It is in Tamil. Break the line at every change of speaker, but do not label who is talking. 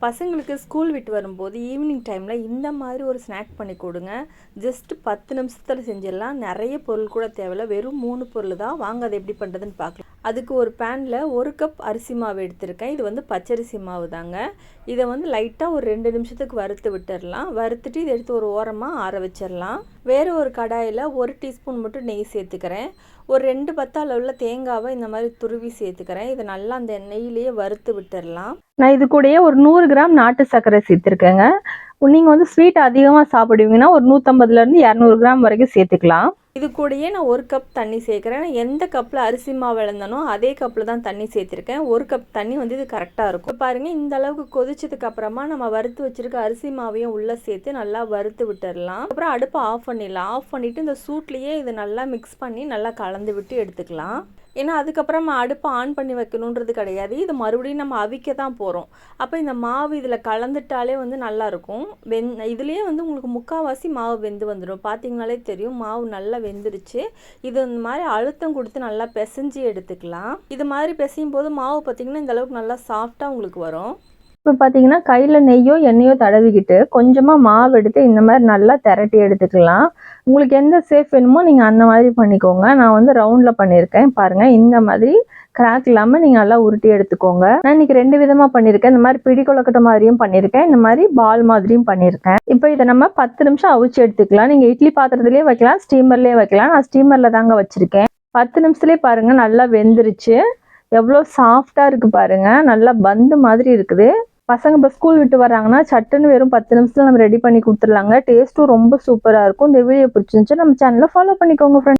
பசங்களுக்கு ஸ்கூல் விட்டு வரும்போது ஈவினிங் டைமில் இந்த மாதிரி ஒரு ஸ்நாக் பண்ணி கொடுங்க. ஜஸ்ட் 10 நிமிஷத்தில் செஞ்சிடலாம். நிறைய பொருள் கூட தேவையில்ல, வெறும் 3 பொருள் தான். வாங்க அதை எப்படி பண்ணுறதுன்னு பார்க்கலாம். அதுக்கு ஒரு பேனில் 1 கப் அரிசி மாவு எடுத்திருக்கேன். இது வந்து பச்சரிசி மாவு தாங்க. இதை வந்து லைட்டாக ஒரு 2 நிமிஷத்துக்கு வறுத்து விட்டுடலாம். வறுத்துட்டு இதை எடுத்து ஒரு ஓரமாக ஆற வச்சிடலாம். வேறு ஒரு கடாயில் 1 டீஸ்பூன் மட்டும் நெய் சேர்த்துக்கிறேன். ஒரு 2 பத்த அளவில் தேங்காவை இந்த மாதிரி துருவி சேர்த்துக்கிறேன். இதை நல்லா அந்த நெய்யிலேயே வறுத்து விட்டுடலாம். நான் இது கூடயே ஒரு 100 கிராம் நாட்டு சர்க்கரை சேர்த்துருக்கேங்க. நீங்கள் வந்து ஸ்வீட் அதிகமாக சாப்பிடுவீங்கன்னா ஒரு 150லேருந்து 200 கிராம் வரைக்கும் சேர்த்துக்கலாம். இது கூடயே நான் 1 கப் தண்ணி சேர்க்குறேன். எந்த கப்பில் அரிசி மாவு இழந்தனோ அதே கப்பில் தான் தண்ணி சேர்த்துருக்கேன். 1 கப் தண்ணி வந்து இது கரெக்டாக இருக்கும். பாருங்கள், இந்த அளவுக்கு கொதிச்சதுக்கு அப்புறமா நம்ம வறுத்து வச்சுருக்க அரிசி மாவையும் உள்ளே சேர்த்து நல்லா வறுத்து விட்டுடலாம். அப்புறம் அடுப்பை ஆஃப் பண்ணிடலாம். ஆஃப் பண்ணிவிட்டு இந்த சூட்லேயே இதை நல்லா மிக்ஸ் பண்ணி நல்லா கலந்து விட்டு எடுத்துக்கலாம். ஏன்னா அதுக்கப்புறம் நம்ம அடுப்பை ஆன் பண்ணி வைக்கணுன்றது கிடையாது. இது மறுபடியும் நம்ம அவிக்க தான் போகிறோம். அப்போ இந்த மாவு இதில் கலந்துட்டாலே வந்து நல்லாயிருக்கும். இதுலேயே வந்து உங்களுக்கு முக்கால்வாசி மாவு வெந்து வந்துடும். பார்த்தீங்கனாலே தெரியும் மாவு நல்லா வெந்துருச்சு. இது இந்த மாதிரி அழுத்தம் கொடுத்து நல்லா பிசைஞ்சு எடுத்துக்கலாம். இது மாதிரி பிசையும் போது மாவு பார்த்திங்கன்னா இந்த அளவுக்கு நல்லா சாஃப்டாக உங்களுக்கு வரும். இப்போ பார்த்தீங்கன்னா கையில் நெய்யோ எண்ணெயோ தடவிக்கிட்டு கொஞ்சமாக மாவு எடுத்து இந்த மாதிரி நல்லா திரட்டி எடுத்துக்கலாம். உங்களுக்கு எந்த ஷேப் வேணுமோ நீங்கள் அந்த மாதிரி பண்ணிக்கோங்க. நான் வந்து ரவுண்டில் பண்ணியிருக்கேன். பாருங்கள், இந்த மாதிரி கிராக் இல்லாமல் நீங்கள் நல்லா உருட்டி எடுத்துக்கோங்க. நான் இன்றைக்கி 2 விதமாக பண்ணியிருக்கேன். இந்த மாதிரி பிடி கொழுக்கட்டை மாதிரியும் பண்ணியிருக்கேன், இந்த மாதிரி பால் மாதிரியும் பண்ணியிருக்கேன். இப்போ இதை நம்ம 10 நிமிஷம் அவிச்சு எடுத்துக்கலாம். நீங்கள் இட்லி பாத்திரத்துலேயே வைக்கலாம், ஸ்டீமர்லேயே வைக்கலாம். நான் ஸ்டீமரில் தாங்க வச்சுருக்கேன். 10 நிமிஷத்துலேயே பாருங்கள் நல்லா வெந்துருச்சு. எவ்வளோ சாஃப்டாக இருக்குது பாருங்கள், நல்லா பந்து மாதிரி இருக்குது. பசங்க இப்போ ஸ்கூல் விட்டு வராங்கன்னா சட்டுன்னு வெறும் 10 நிமிஷத்தில் நம்ம ரெடி பண்ணி கொடுத்துடலாங்க. டேஸ்ட்டும் ரொம்ப சூப்பராக இருக்கும். இந்த வீடியோ பிடிச்சிருந்துச்சு நம்ம சேனலை ஃபாலோ பண்ணிக்கோங்க ஃப்ரெண்ட்ஸ்.